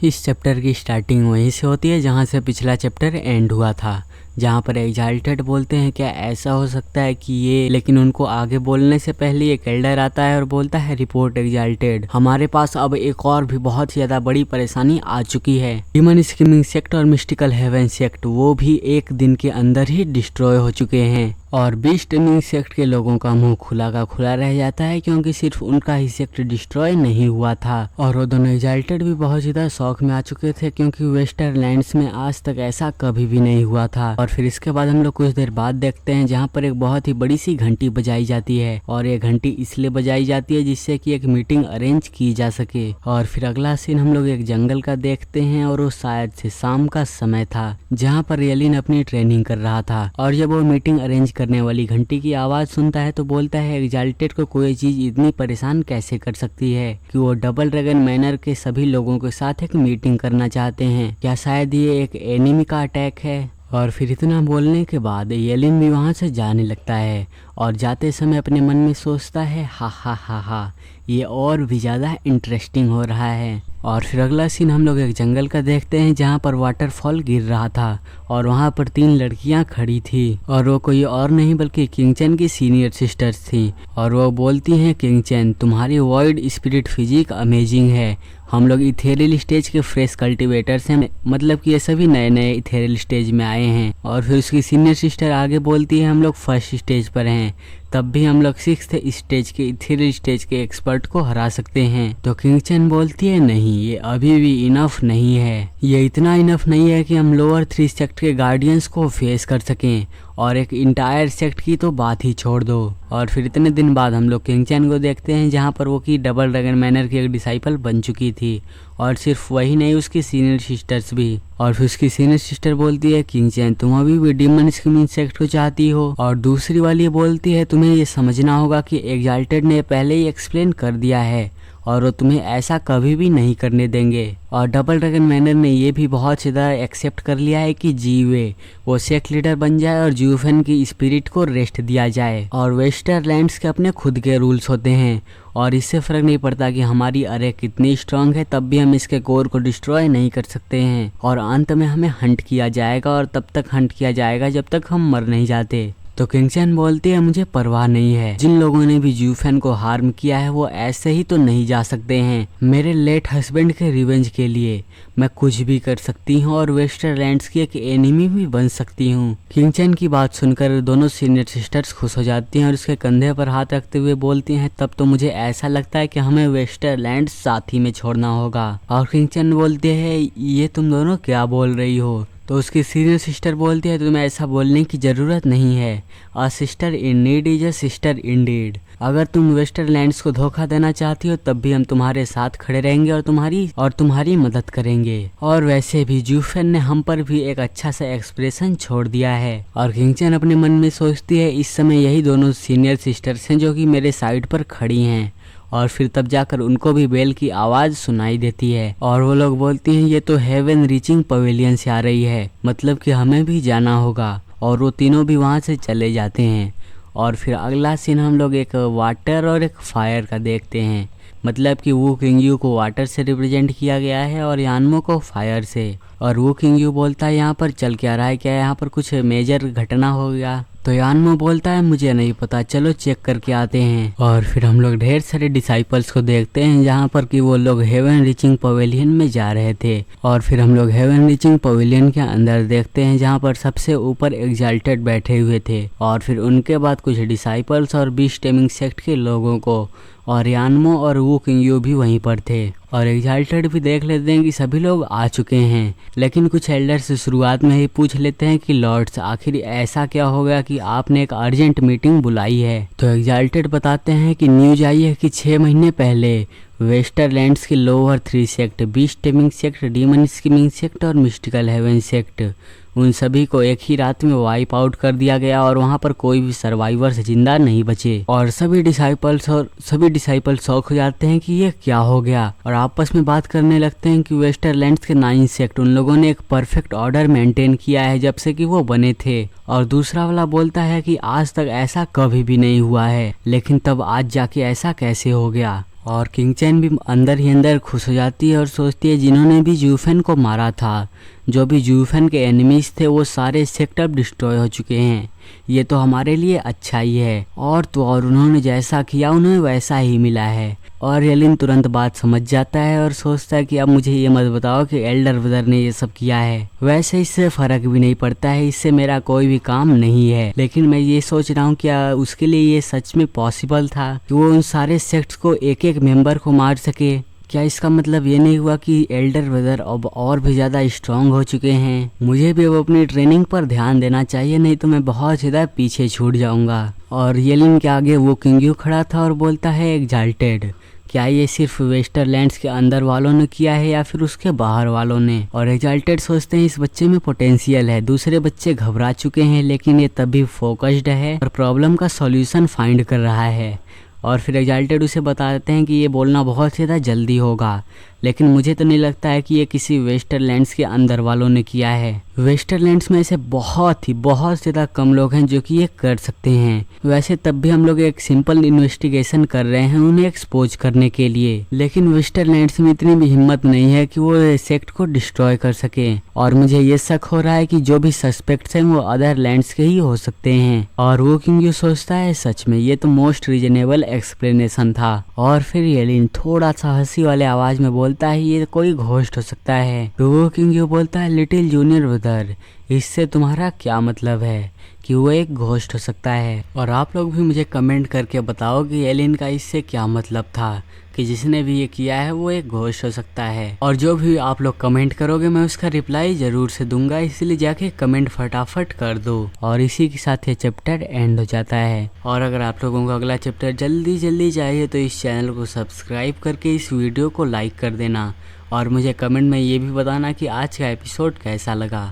इस चैप्टर की स्टार्टिंग वहीं से होती है जहाँ से पिछला चैप्टर एंड हुआ था, जहाँ पर एग्जाल्टेड बोलते हैं क्या ऐसा हो सकता है कि ये, लेकिन उनको आगे बोलने से पहले एक एल्डर आता है और बोलता है रिपोर्ट एग्जाल्टेड, हमारे पास अब एक और भी बहुत ज्यादा बड़ी परेशानी आ चुकी है। डीमन स्कीमिंग सेक्ट और मिस्टिकल हेवन सेक्ट वो भी एक दिन के अंदर ही डिस्ट्रॉय हो चुके हैं और बीस्ट टेमिंग सेक्ट के लोगों का मुंह खुला का खुला रह जाता है क्योंकि सिर्फ उनका ही सेक्ट डिस्ट्रॉय नहीं हुआ था। और वो दोनों एग्जाल्टेड भी बहुत ज्यादा शौक में आ चुके थे क्योंकि वेस्टरलैंड्स में आज तक ऐसा कभी भी नहीं हुआ था। और फिर इसके बाद हम लोग कुछ देर बाद देखते हैं जहाँ पर एक बहुत ही बड़ी सी घंटी बजाई जाती है और ये घंटी इसलिए बजाई जाती है जिससे कि एक मीटिंग अरेंज की जा सके। और फिर अगला सीन हम लोग एक जंगल का देखते हैं और वो शायद से शाम का समय था जहाँ पर येलिन अपनी ट्रेनिंग कर रहा था। और जब वो मीटिंग अरेंज करने वाली घंटी की आवाज सुनता है तो बोलता है एग्जाल्टेड को कोई चीज इतनी परेशान कैसे कर सकती है कि वो डबल ड्रैगन मैनर के सभी लोगों के साथ एक मीटिंग करना चाहते हैं। क्या शायद ये एक एनिमी का अटैक है? और फिर इतना बोलने के बाद येलिन भी वहां से जाने लगता है और जाते समय अपने मन में सोचता है हा हा हा हा, ये और भी ज़्यादा इंटरेस्टिंग हो रहा है। और फिर अगला सीन हम लोग एक जंगल का देखते हैं जहाँ पर वाटरफॉल गिर रहा था और वहाँ पर 3 लड़कियाँ खड़ी थी और वो कोई और नहीं बल्कि किंगचन की सीनियर सिस्टर्स थी। और वो बोलती हैं किंगचन तुम्हारी वॉइड स्पिरिट फिजिक अमेजिंग है, हम लोग इथेरियल स्टेज के फ्रेश कल्टिवेटर्स हैं, मतलब कि ये सभी नए नए इथेरियल स्टेज में आए हैं। और फिर उसकी सीनियर सिस्टर आगे बोलती है हम लोग फर्स्ट स्टेज पर हैं, तब भी हम लोग 6th स्टेज के इथेरियल स्टेज के एक्सपर्ट को हरा सकते हैं। तो किंगचन बोलती है नहीं, ये अभी भी इनफ नहीं है, ये इतना इनफ नहीं है कि हम लोअर 3 सेक्ट के गार्डियंस को फेस कर सकें और एक इंटायर सेक्ट की तो बात ही छोड़ दो। और फिर इतने दिन बाद हम लोग किंगचन को देखते हैं जहाँ पर वो की डबल ड्रैगन मैनर की एक डिसाइपल बन चुकी थी और सिर्फ वही नहीं उसकी सीनियर सिस्टर्स भी। और फिर उसकी सीनियर सिस्टर बोलती है किंगचन तुम अभी भी डीमन स्कीमिंग सेक्ट को चाहती हो? और दूसरी वाली बोलती है तुम्हें ये समझना होगा कि एग्जाल्टेड ने पहले ही एक्सप्लेन कर दिया है और वो तुम्हें ऐसा कभी भी नहीं करने देंगे। और डबल ड्रैगन मैनर ने ये भी बहुत सीधा एक्सेप्ट कर लिया है कि जीवे वो सेक्ट लीडर बन जाए और जूफेन की स्पिरिट को रेस्ट दिया जाए। और वेस्टरलैंड्स के अपने खुद के रूल्स होते हैं और इससे फर्क नहीं पड़ता कि हमारी अरे कितनी स्ट्रांग है, तब भी हम इसके कोर को डिस्ट्रॉय नहीं कर सकते हैं। और अंत में हमें हंट किया जाएगा और तब तक हंट किया जाएगा जब तक हम मर नहीं जाते। तो किंगचन बोलती है मुझे परवाह नहीं है, जिन लोगों ने भी जूफेन को हार्म किया है वो ऐसे ही तो नहीं जा सकते हैं। मेरे लेट हस्बैंड के रिवेंज के लिए मैं कुछ भी कर सकती हूँ और वेस्टरलैंड्स की एक एनिमी भी बन सकती हूँ। किंगचन की बात सुनकर दोनों सीनियर सिस्टर्स खुश हो जाती हैं और उसके कंधे पर हाथ रखते हुए बोलती हैं तब तो मुझे ऐसा लगता है कि हमें वेस्टरलैंड्स साथ ही में छोड़ना होगा। और किंगचन बोलते हैं ये तुम दोनों क्या बोल रही हो? तो उसकी सीनियर सिस्टर बोलती है तुम्हें ऐसा बोलने की ज़रूरत नहीं है, a sister in need is a sister Indeed. अगर तुम वेस्टरलैंड्स को धोखा देना चाहती हो तब भी हम तुम्हारे साथ खड़े रहेंगे और तुम्हारी मदद करेंगे। और वैसे भी जूफेन ने हम पर भी एक अच्छा सा एक्सप्रेशन छोड़ दिया है। और किंगचन अपने मन में सोचती है इस समय यही दोनों सीनियर सिस्टर्स हैं जो कि मेरे साइड पर खड़ी हैं। और फिर तब जाकर उनको भी बेल की आवाज सुनाई देती है और वो लोग बोलती हैं ये तो हेवन रीचिंग पवेलियन से आ रही है, मतलब कि हमें भी जाना होगा। और वो तीनों भी वहाँ से चले जाते हैं। और फिर अगला सीन हम लोग एक वाटर और एक फायर का देखते हैं, मतलब कि वू किंगयू को वाटर से रिप्रेजेंट किया गया है और यानमो को फायर से। और वू किंगयू बोलता है यहाँ पर चल क्या रहा है, क्या यहाँ पर कुछ मेजर घटना हो गया? तो यानमो बोलता है मुझे नहीं पता, चलो चेक करके आते हैं। और फिर हम लोग ढेर सारे डिसाइपल्स को देखते हैं जहाँ पर कि वो लोग हेवन रीचिंग पवेलियन में जा रहे थे। और फिर हम लोग हेवन रीचिंग पवेलियन के अंदर देखते हैं जहाँ पर सबसे ऊपर एग्जाल्टेड बैठे हुए थे और फिर उनके बाद कुछ डिसाइपल्स और बीस्ट टेमिंग सेक्ट के लोगों को, और यानमो और वू किंगयू भी वहीं पर थे। और एग्जाल्टेड भी देख लेते हैं कि सभी लोग आ चुके हैं, लेकिन कुछ एल्डर्स शुरुआत में ही पूछ लेते हैं कि लॉर्ड्स आखिर ऐसा क्या हो गया कि आपने एक अर्जेंट मीटिंग बुलाई है। तो एग्जाल्टेड बताते हैं कि न्यूज आई है कि 6 महीने पहले वेस्टरलैंड्स के lower 3 sect, beast taming sect, demon scheming sect और मिस्टिकल हेवन सेक्ट, उन सभी को एक ही रात में वाइप आउट कर दिया गया और वहाँ पर कोई भी सर्वाइवर्स जिंदा नहीं बचे। और सभी डिसाइपल शॉक हो जाते हैं कि ये क्या हो गया और आपस में बात करने लगते हैं कि वेस्टरलैंड्स के 9 सेक्ट उन लोगों ने एक परफेक्ट ऑर्डर मेंटेन किया है जब से कि वो बने थे। और दूसरा वाला बोलता है कि आज तक ऐसा कभी भी नहीं हुआ है, लेकिन तब आज जाके ऐसा कैसे हो गया। और किंग चैन भी अंदर ही अंदर खुश हो जाती है और सोचती है जिन्होंने भी जूफेन को मारा था, जो भी जूफेन के एनिमीज थे वो सारे सेक्टर डिस्ट्रॉय हो चुके हैं, ये तो हमारे लिए अच्छा ही है। और उन्होंने जैसा किया उन्हें वैसा ही मिला है। और येलिन तुरंत बात समझ जाता है और सोचता है कि अब मुझे ये मत बताओ कि एल्डर ब्रदर ने ये सब किया है, वैसे इससे फर्क भी नहीं पड़ता है, इससे मेरा कोई भी काम नहीं है। लेकिन मैं ये सोच रहा हूँ क्या उसके लिए ये सच में पॉसिबल था कि वो उन सारे सेक्ट्स को एक एक मेंबर को मार सके? क्या इसका मतलब ये नहीं हुआ कि एल्डर ब्रदर अब और भी ज़्यादा स्ट्रांग हो चुके हैं? मुझे भी अब अपनी ट्रेनिंग पर ध्यान देना चाहिए, नहीं तो मैं बहुत ज़्यादा पीछे छूट जाऊंगा। और येलिन के आगे वो किंग खड़ा था और बोलता है एग्जाल्टेड, क्या ये सिर्फ वेस्टरलैंड्स के अंदर वालों ने किया है या फिर उसके बाहर वालों ने? और एग्जाल्टेड सोचते हैं इस बच्चे में पोटेंशियल है, दूसरे बच्चे घबरा चुके हैं लेकिन ये तभी फोकस्ड है और प्रॉब्लम का सॉल्यूशन फाइंड कर रहा है। और फिर एग्जाल्टेड उसे बता देते हैं कि ये बोलना बहुत ज़्यादा जल्दी होगा, लेकिन मुझे तो नहीं लगता है कि ये किसी वेस्टरलैंड्स के अंदर वालों ने किया है। वेस्टरलैंड्स में ऐसे बहुत ज़्यादा कम लोग हैं जो कि ये कर सकते हैं। वैसे तब भी हम लोग एक सिंपल इन्वेस्टिगेशन कर रहे हैं उन्हें एक्सपोज करने के लिए, लेकिन वेस्टरलैंड्स में इतनी भी हिम्मत नहीं है कि वो सेक्ट को डिस्ट्रॉय कर सके। और मुझे ये शक हो रहा है कि जो भी सस्पेक्ट्स हैं वो अदर लैंड्स के ही हो सकते हैं। और वो किंग सोचता है सच में ये तो मोस्ट रीजनेबल एक्सप्लेनेशन था। और फिर येलिन थोड़ा सा हंसी वाले आवाज में बोलता है ये कोई घोस्ट हो सकता है। तो वो किंग बोलता है लिटिल जूनियर ब्रदर, इससे तुम्हारा क्या मतलब है कि वो एक घोस्ट हो सकता है? और आप लोग भी मुझे कमेंट करके बताओ कि एलिन का इससे क्या मतलब था कि जिसने भी ये किया है वो एक घोस्ट हो सकता है। और जो भी आप लोग कमेंट करोगे मैं उसका रिप्लाई जरूर से दूंगा, इसलिए जाके कमेंट फटाफट कर दो। और इसी के साथ ये चैप्टर एंड हो जाता है। और अगर आप लोगों को अगला चैप्टर जल्दी चाहिए तो इस चैनल को सब्सक्राइब करके इस वीडियो को लाइक कर देना और मुझे कमेंट में ये भी बताना कि आज का एपिसोड कैसा लगा।